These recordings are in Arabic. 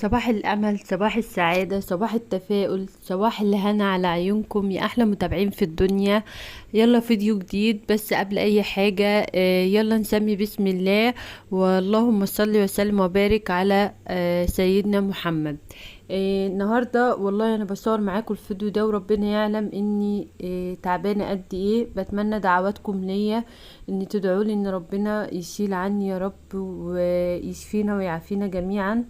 صباح الأمل، صباح السعادة، صباح التفاؤل، صباح الهنا على عيونكم يا أحلى متابعين في الدنيا. يلا فيديو جديد، بس قبل أي حاجة يلا نسمي بسم الله، واللهم صل وسلم وبارك على سيدنا محمد. النهاردة والله أنا بصور معاكم الفيديو ده، وربنا يعلم إني تعبانة قد إيه. بتمنى دعواتكم ليا، إن تدعولي إن ربنا يشيل عني يا رب ويشفينا ويعافينا جميعا.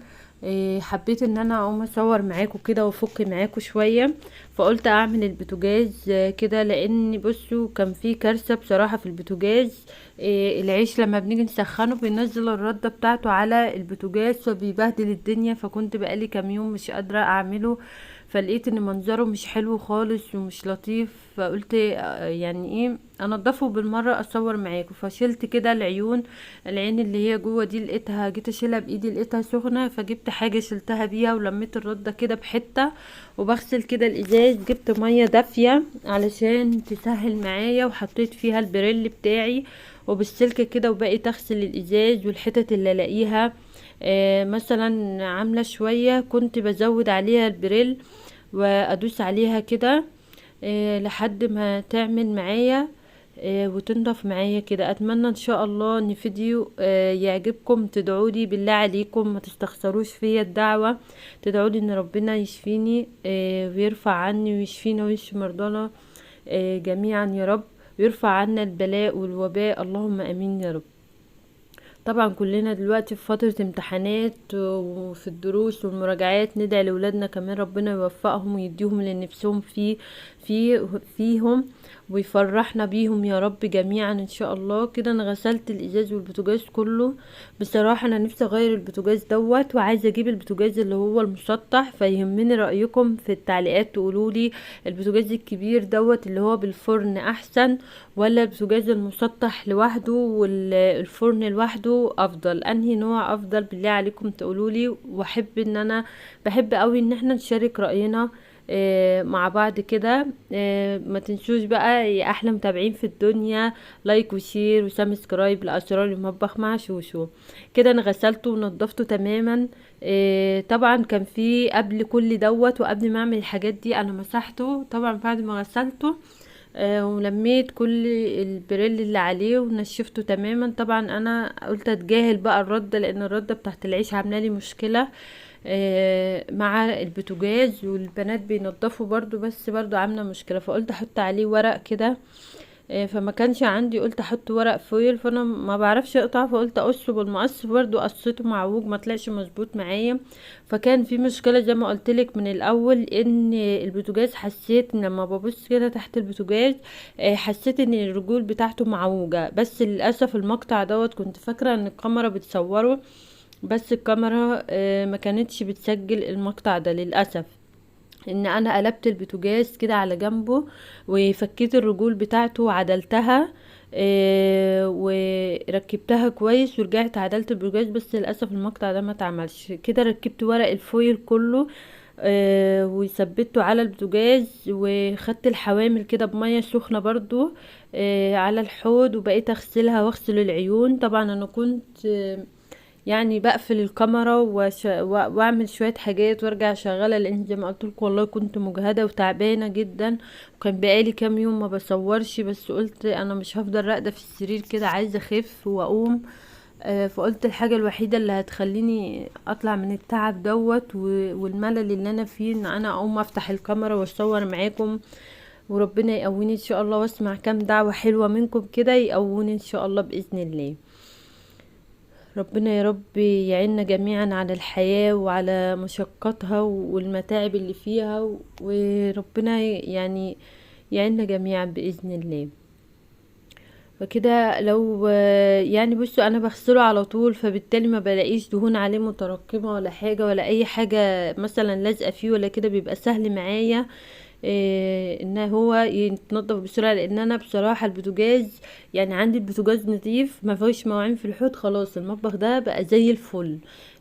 حبيت ان انا اقوم اصور معاكم كده وافك معاكم شويه، فقلت اعمل البوتاجاز كده، لان بصوا كان في كارثه بصراحه في البوتاجاز. العيش لما بنيجي نسخنه بينزل الرده بتاعته على البوتاجاز فبيبهدل الدنيا، فكنت بقالي كام يوم مش قادره اعمله. فلقيت ان منظره مش حلو خالص ومش لطيف، فقلت يعني ايه انضفه بالمره اصور معاكم. فشلت كده العين اللي هي جوه دي، لقيتها جيت اشيلها بايدي لقيتها سخنه، فجبت حاجه شلتها بيها ولميت الرده كده بحته. وبغسل كده الازاز، جبت ميه دافيه علشان تسهل معايا، وحطيت فيها البريل بتاعي وبالسلك كده، وبقيت اغسل الازاز والحتت اللي الاقيها مثلا عامله شويه، كنت بزود عليها البريل وادوس عليها كده لحد ما تعمل معايا وتنضف معايا كده. اتمنى ان شاء الله ان فيديو يعجبكم. تدعولي بالله عليكم، ما تستخسروش فيا الدعوة، تدعولي ان ربنا يشفيني ويرفع عني ويشفينا ويشفي مرضانا جميعا يا رب، ويرفع عنا البلاء والوباء، اللهم امين يا رب. طبعا كلنا دلوقتي في فترة امتحانات وفي الدروس والمراجعات، ندعي لولادنا كمان ربنا يوفقهم ويديهم اللي نفسهم فيهم، ويفرحنا بيهم يا رب جميعا ان شاء الله. كده انا غسلت الازاز والبوتاجاز كله. بصراحة انا نفسي اغير البوتاجاز دوت، وعايزة اجيب البوتاجاز اللي هو المسطح، فيهمني رأيكم في التعليقات تقولولي البوتاجاز الكبير دوت اللي هو بالفرن احسن، ولا البوتاجاز المسطح لوحده والفرن لوحده افضل؟ انهي نوع افضل بالله عليكم تقولولي. واحب ان انا بحب قوي ان احنا نشارك رأينا مع بعض كده. ما تنسوش بقى يا احلى متابعين في الدنيا، لايك وشير وسبسكرايب لاسرار المطبخ مع شوشو. كده انا غسلته ونضفته تماما. طبعا كان في قبل كل دوت، وقبل ما اعمل الحاجات دي انا مسحته طبعا بعد ما غسلته ولميت كل البريل اللي عليه ونشفته تماما. طبعا انا قلت اتجاهل بقى الرده، لان الرده بتاعت العيش عامله لي مشكله مع البوتاجاز، والبنات بينضفوا برضو بس برضو عامله مشكله، فقلت احط عليه ورق كده. فما كانش عندي، قلت احط ورق فويل، فانا ما بعرفش اقطع، فقلت اقصه بالمقص، برضو قصته معوج ما طلعش مظبوط معايا. فكان في مشكله زي ما قلت لك من الاول، ان البوتاجاز حسيت ان لما ببص كده تحت البوتاجاز حسيت ان الرجول بتاعته معوجه، بس للاسف المقطع دوت كنت فاكره ان الكاميرا بتصوره، بس الكاميرا ما كانتش بتسجل المقطع ده للاسف. ان انا قلبت البوتاجاز كده على جنبه وفكيت الرجول بتاعته وعدلتها وركبتها كويس، ورجعت عدلت البوتاجاز، بس للاسف المقطع ده ما اتعملش كده. ركبت ورق الفويل كله وثبته على البوتاجاز، وخدت الحوامل كده بميه سخنه برضو على الحوض، وبقيت اغسلها واغسل العيون. طبعا انا كنت يعني بقفل الكاميرا واعمل شويه حاجات وارجع شغاله، لان زي ما قلت لكم والله كنت مجهده وتعبانه جدا، وكان بقالي كام يوم ما بصورش، بس قلت انا مش هفضل راقده في السرير كده، عايزه اخف واقوم. فقلت الحاجه الوحيده اللي هتخليني اطلع من التعب دوت والملل اللي انا فيه، ان انا اقوم افتح الكاميرا واصور معاكم، وربنا يقويني ان شاء الله، واسمع كام دعوه حلوه منكم كده يقووني ان شاء الله باذن الله. ربنا يا رب يعيننا جميعا على الحياة وعلى مشقتها والمتاعب اللي فيها، وربنا يعني يعيننا جميعا بإذن الله. فكده لو يعني بصوا انا بغسله على طول، فبالتالي ما بلاقيش دهون عليه متراكمة ولا حاجة، ولا اي حاجة مثلا لازقة فيه ولا كده، بيبقى سهل معايا ان هو يتنضف بسرعه. لان انا بصراحه البوتاجاز يعني عندي البوتاجاز نظيف، ما فيهوش مواعين في الحوض، خلاص المطبخ ده بقى زي الفل.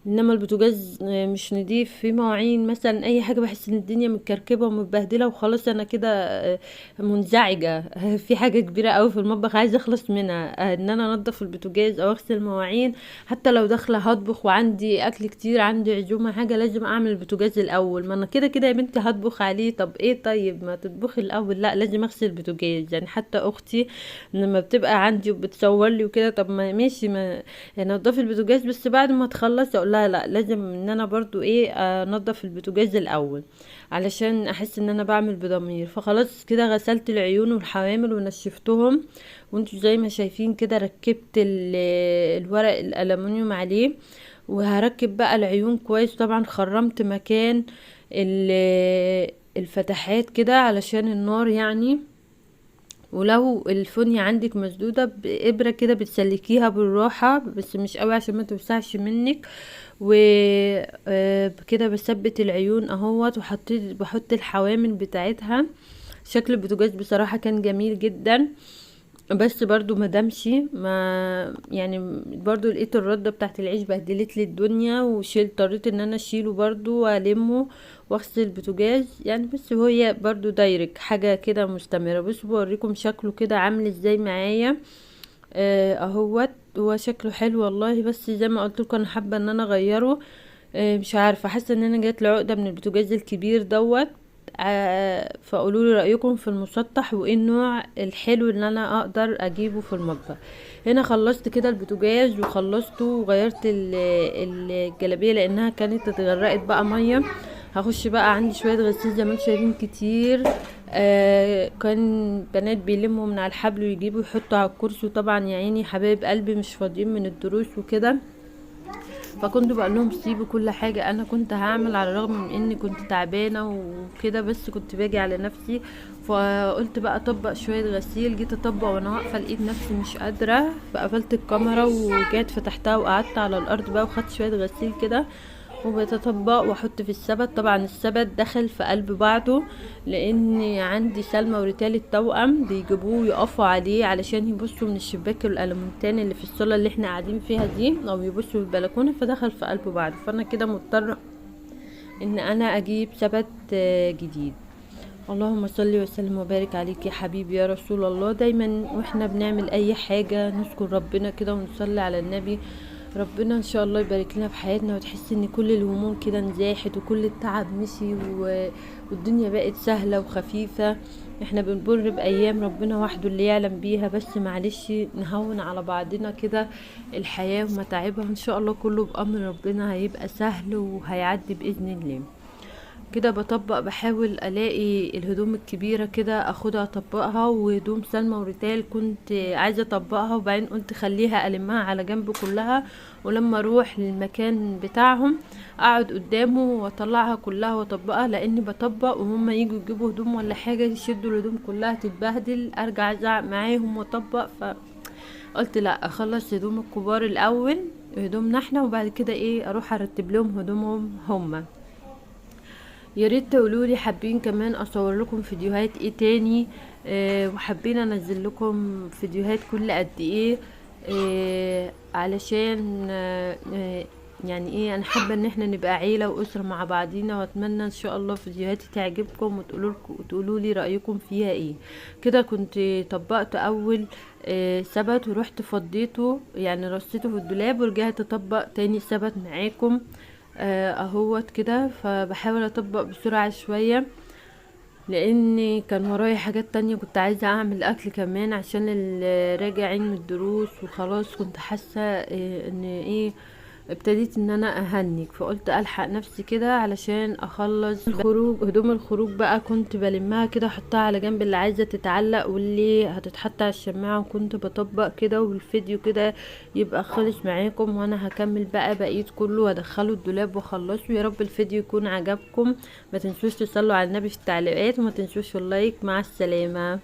انما البوتاجاز مش نضيف، في مواعين مثلا اي حاجه بحس ان الدنيا متكركبه ومتبهدله وخلاص انا كده منزعجه. في حاجه كبيره قوي في المطبخ عايزه اخلص منها، ان انا انضف البوتاجاز او اغسل مواعين. حتى لو داخله هطبخ وعندي اكل كتير، عندي عزومه حاجه، لازم اعمل البوتاجاز الاول. ما انا كده كده يا بنتي هطبخ عليه، طب ايه طيب ما تطبخي الاول؟ لا لازم اغسل البوتاجاز. يعني حتى اختي لما بتبقى عندي وبتصور لي وكده، طب ما ماشي، ما يعني نضفي البوتاجاز بس بعد ما تخلص، اقول لها لا لازم ان انا برضو ايه انضف البوتاجاز الاول، علشان احس ان انا بعمل بضمير. فخلاص كده غسلت العيون والحوامل ونشفتهم، وانتوا زي ما شايفين كده ركبت الورق الالومنيوم عليه، وهركب بقى العيون كويس. طبعا خرمت مكان الفتحات كده علشان النار يعني. ولو الفونية عندك مسدودة بإبرة كده بتسلكيها بالراحة بس مش قوي عشان ما توسعش منك. وكده بثبت العيون اهوت، بحط الحوامل بتاعتها. شكل البوتاجاز بصراحة كان جميل جدا، بس برضو ما دامشي ما يعني، برضو لقيت الردة بتاعت العيش بهدلت لي الدنيا، اضطريت ان انا اشيله برضو والمه واغسل البوتاجاز يعني. بس هي برضو دايرك حاجة كده مستمرة. بس بوريكم شكله كده عامل ازاي معايا. اهوت هو شكله حلو والله، بس زي ما قلت لكم انا حابه ان انا اغيره. مش عارفه، حاسه ان انا جات لي عقده من البوتاجاز الكبير دوت. فقولوا لي رايكم في المسطح وايه النوع الحلو اللي انا اقدر اجيبه في المطبخ. هنا خلصت كده البوتاجاز وخلصته وغيرت الجلابيه لانها كانت اتغرقت بقى ميه. هخش بقى عندي شويه غسيل زي ما انتم شايفين كتير. كان بنات بيلموا من على الحبل ويجيبوا يحطوا على الكرسي، وطبعا يا عيني حبايب قلبي مش فاضيين من الدروس وكده. فكنت بقول لهم سيبوا كل حاجه، انا كنت هعمل على الرغم من اني كنت تعبانه وكده، بس كنت باجي على نفسي. فقلت بقى اطبق شويه غسيل. جيت اطبق وانا واقفه لقيت نفسي مش قادره، فقفلت الكاميرا ورجعت فتحتها وقعدت على الارض بقى وخدت شويه غسيل كده وبتطبق واحط في السبت. طبعا السبت دخل في قلب بعضه، لان عندي سلمى وريتال التوأم بيجيبوه ويقفوا عليه علشان يبصوا من الشباك الالمنتان اللي في الصاله اللي احنا قاعدين فيها دي، او يبصوا في البلكونه، فدخل في قلب بعض. فانا كده مضطره ان انا اجيب سبت جديد. اللهم صل وسلم وبارك عليك يا حبيبي يا رسول الله. دايما واحنا بنعمل اي حاجة نذكر ربنا كده ونصلي على النبي. ربنا ان شاء الله يبارك لنا في حياتنا، وتحس ان كل الهموم كده انزاحت وكل التعب مشي والدنيا بقت سهلة وخفيفة. احنا بنمر بايام ربنا وحده اللي يعلم بيها، بس معلش نهون على بعضنا كده الحياة ومتاعبها. ان شاء الله كله بامر ربنا هيبقى سهل وهيعدي باذن الله. كده بطبق، بحاول الاقي الهدوم الكبيره كده اخدها اطبقها، وهدوم سلمى وريتال كنت عايزه اطبقها، وبعدين قلت خليها المها على جنب كلها، ولما اروح للمكان بتاعهم اقعد قدامه واطلعها كلها واطبقها. لاني بطبق وهم يجوا يجيبوا هدوم ولا حاجه يشدوا الهدوم كلها تتبهدل، ارجع ازعق معاهم واطبق. فقلت لا، اخلص هدوم الكبار الاول، هدومنا احنا، وبعد كده ايه اروح ارتب لهم هدومهم هم. يا ريت تقولولي حابين كمان اصور لكم فيديوهات ايه تاني، وحابين انزل لكم فيديوهات كل قد ايه، علشان يعني ايه، انا حابه ان احنا نبقى عيله واسره مع بعضينا. واتمنى ان شاء الله فيديوهاتي تعجبكم وتقولوا لي رايكم فيها ايه. كده كنت طبقت اول سبت ورحت فضيته، يعني رصيته في الدولاب ورجعت اطبق تاني سبت معاكم. اهوت كده. فبحاول اطبق بسرعة شوية لان كان ورايا حاجات تانية، كنت عايزة اعمل اكل كمان عشان الراجعين من الدروس، وخلاص كنت حاسة ان ايه، ابتديت ان انا اهنج. فقلت الحق نفسي كده علشان اخلص الخروج. هدوم الخروج بقى كنت بلمها كده احطها على جنب، اللي عايزة تتعلق واللي هتتحط على الشماعة، وكنت بطبق كده. والفيديو كده يبقى خلص معاكم، وانا هكمل بقى بقيت كله وادخله الدولاب واخلصه. يا رب الفيديو يكون عجبكم. ما تنسوش تصلوا على النبي في التعليقات، وما تنسوش اللايك. مع السلامة.